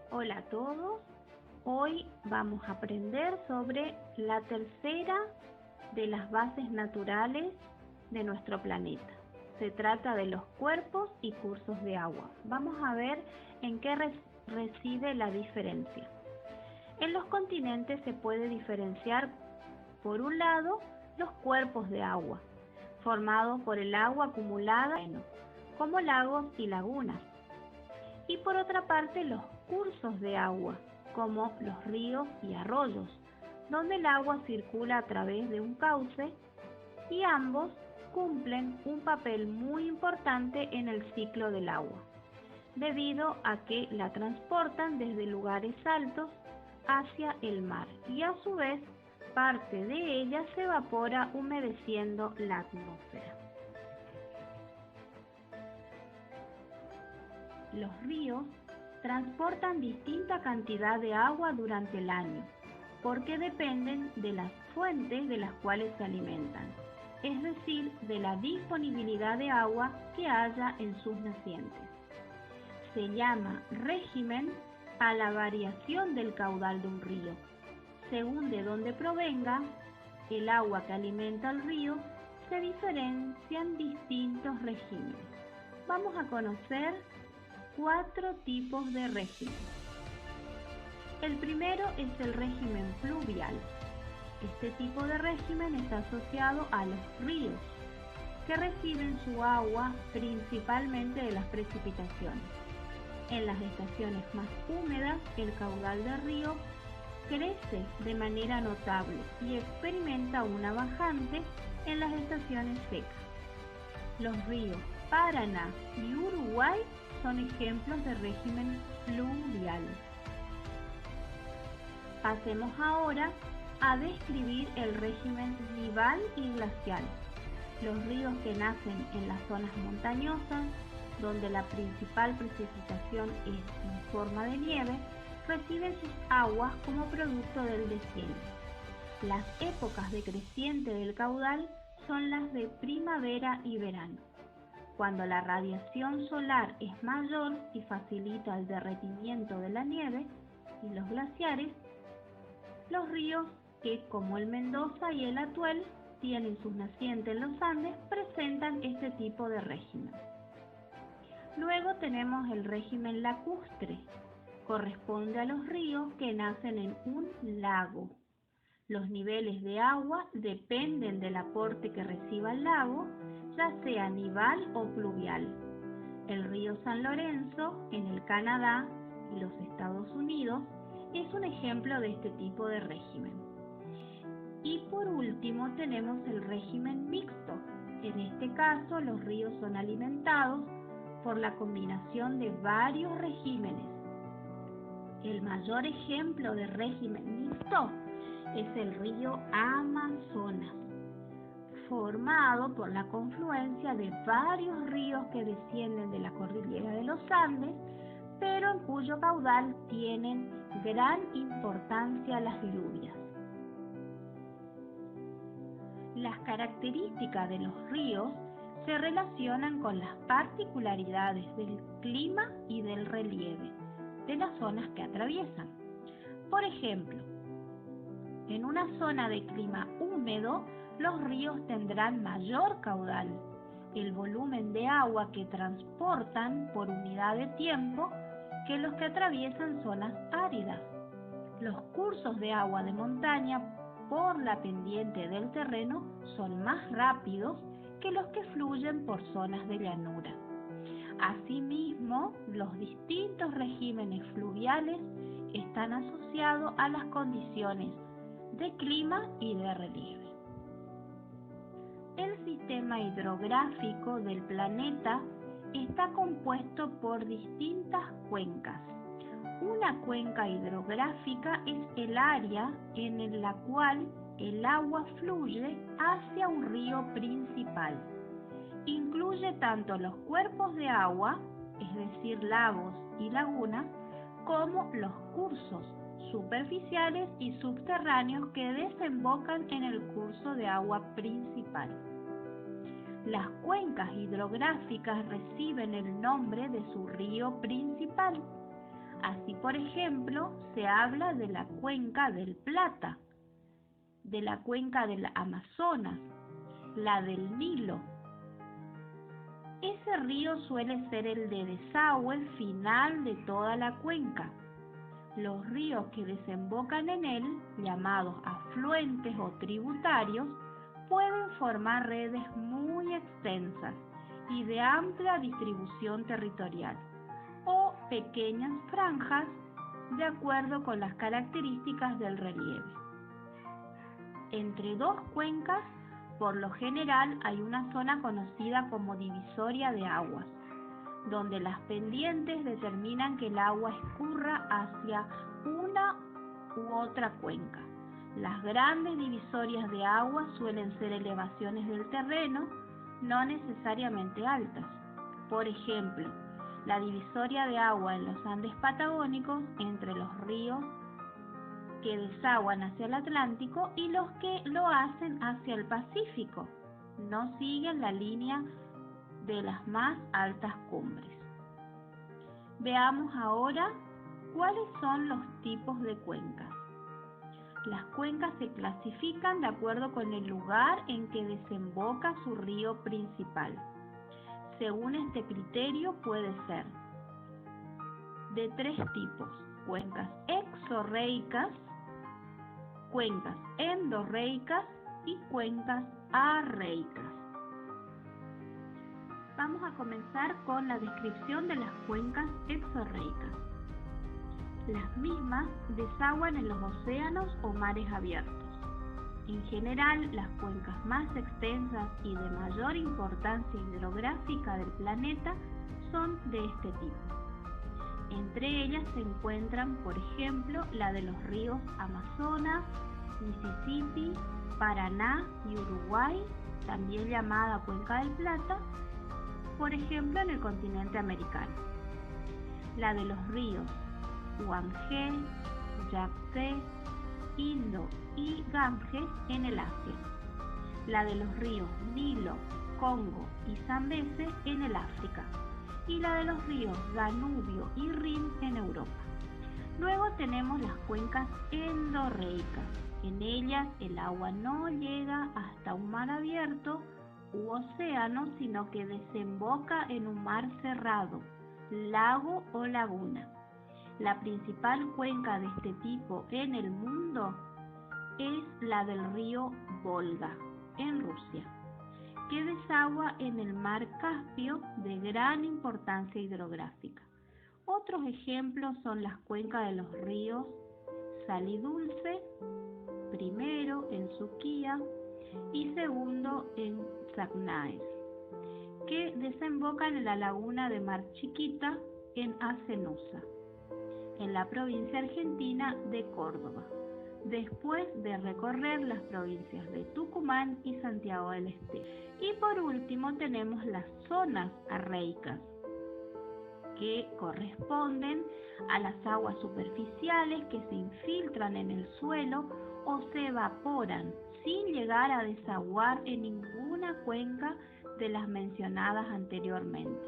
Hola a todos, hoy vamos a aprender sobre la tercera de las bases naturales de nuestro planeta. Se trata de los cuerpos y cursos de agua. Vamos a ver en qué reside la diferencia. En los continentes se puede diferenciar, por un lado, los cuerpos de agua, formados por el agua acumulada, como lagos y lagunas. Y por otra parte, los cursos de agua, como los ríos y arroyos, donde el agua circula a través de un cauce y ambos cumplen un papel muy importante en el ciclo del agua, debido a que la transportan desde lugares altos hacia el mar y a su vez parte de ella se evapora humedeciendo la atmósfera. Los ríos transportan distinta cantidad de agua durante el año, porque dependen de las fuentes de las cuales se alimentan, es decir, de la disponibilidad de agua que haya en sus nacientes. Se llama régimen a la variación del caudal de un río. Según de dónde provenga el agua que alimenta el río, se diferencian distintos regímenes. Vamos a conocer 4 tipos de régimen. El primero es el régimen fluvial. Este tipo de régimen está asociado a los ríos, que reciben su agua principalmente de las precipitaciones. En las estaciones más húmedas, el caudal del río crece de manera notable y experimenta una bajante en las estaciones secas. Los ríos Paraná y Uruguay son ejemplos de régimen fluvial. Pasemos ahora a describir el régimen nival y glacial. Los ríos que nacen en las zonas montañosas, donde la principal precipitación es en forma de nieve, reciben sus aguas como producto del deshielo. Las épocas de creciente del caudal son las de primavera y verano, cuando la radiación solar es mayor y facilita el derretimiento de la nieve y los glaciares. Los ríos que, como el Mendoza y el Atuel, tienen sus nacientes en los Andes, presentan este tipo de régimen. Luego tenemos el régimen lacustre. Corresponde a los ríos que nacen en un lago. Los niveles de agua dependen del aporte que reciba el lago, ya sea nival o fluvial. El río San Lorenzo, en el Canadá y los Estados Unidos, es un ejemplo de este tipo de régimen. Y por último tenemos el régimen mixto. En este caso, los ríos son alimentados por la combinación de varios regímenes. El mayor ejemplo de régimen mixto es el río Amazonas, formado por la confluencia de varios ríos que descienden de la cordillera de los Andes, pero en cuyo caudal tienen gran importancia las lluvias. Las características de los ríos se relacionan con las particularidades del clima y del relieve de las zonas que atraviesan. Por ejemplo, en una zona de clima húmedo, los ríos tendrán mayor caudal. El volumen de agua que transportan por unidad de tiempo que los que atraviesan zonas áridas. Los cursos de agua de montaña por la pendiente del terreno son más rápidos que los que fluyen por zonas de llanura. Asimismo, los distintos regímenes fluviales están asociados a las condiciones de clima y de relieve. El sistema hidrográfico del planeta está compuesto por distintas cuencas. Una cuenca hidrográfica es el área en la cual el agua fluye hacia un río principal. Incluye tanto los cuerpos de agua, es decir, lagos y lagunas, como los cursos superficiales y subterráneos que desembocan en el curso de agua principal. Las cuencas hidrográficas reciben el nombre de su río principal. Así, por ejemplo, se habla de la cuenca del Plata, de la cuenca del Amazonas, la del Nilo. Ese río suele ser el de desagüe final de toda la cuenca. Los ríos que desembocan en él, llamados afluentes o tributarios, pueden formar redes muy extensas y de amplia distribución territorial, o pequeñas franjas de acuerdo con las características del relieve. Entre dos cuencas, por lo general, hay una zona conocida como divisoria de aguas, donde las pendientes determinan que el agua escurra hacia una u otra cuenca. Las grandes divisorias de agua suelen ser elevaciones del terreno, no necesariamente altas. Por ejemplo, la divisoria de agua en los Andes patagónicos entre los ríos que desaguan hacia el Atlántico y los que lo hacen hacia el Pacífico. No siguen la línea de las más altas cumbres. Veamos ahora cuáles son los tipos de cuencas. Las cuencas se clasifican de acuerdo con el lugar en que desemboca su río principal. Según este criterio puede ser de tres tipos: cuencas exorreicas, cuencas endorreicas y cuencas arreicas. Vamos a comenzar con la descripción de las cuencas exorreicas. Las mismas desaguan en los océanos o mares abiertos. En general, las cuencas más extensas y de mayor importancia hidrográfica del planeta son de este tipo. Entre ellas se encuentran, por ejemplo, la de los ríos Amazonas, Mississippi, Paraná y Uruguay, también llamada Cuenca del Plata, por ejemplo, en el continente americano. La de los ríos Huanghe, Yangtze, Indo y Ganges en el Asia. La de los ríos Nilo, Congo y Zambeze en el África. Y la de los ríos Danubio y Rin en Europa. Luego tenemos las cuencas endorreicas. En ellas el agua no llega hasta un mar abierto u océano, sino que desemboca en un mar cerrado, lago o laguna. La principal cuenca de este tipo en el mundo es la del río Volga, en Rusia, que desagua en el mar Caspio, de gran importancia hidrográfica. Otros ejemplos son las cuencas de los ríos Salidulce, primero en Suquía y segundo en Sagnaes, que desembocan en la laguna de Mar Chiquita en Hacenusa, en la provincia argentina de Córdoba, después de recorrer las provincias de Tucumán y Santiago del Estero. Y por último tenemos las zonas arreicas, que corresponden a las aguas superficiales que se infiltran en el suelo o se evaporan sin llegar a desaguar en ninguna cuenca de las mencionadas anteriormente.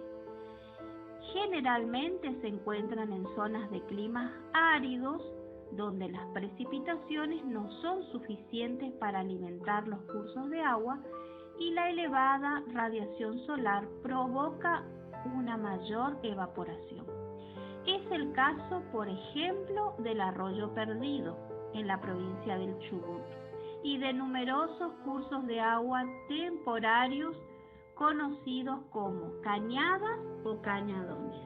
Generalmente se encuentran en zonas de climas áridos, donde las precipitaciones no son suficientes para alimentar los cursos de agua y la elevada radiación solar provoca una mayor evaporación. Es el caso, por ejemplo, del Arroyo Perdido, en la provincia del Chubut, y de numerosos cursos de agua temporarios conocidos como cañadas o cañadones.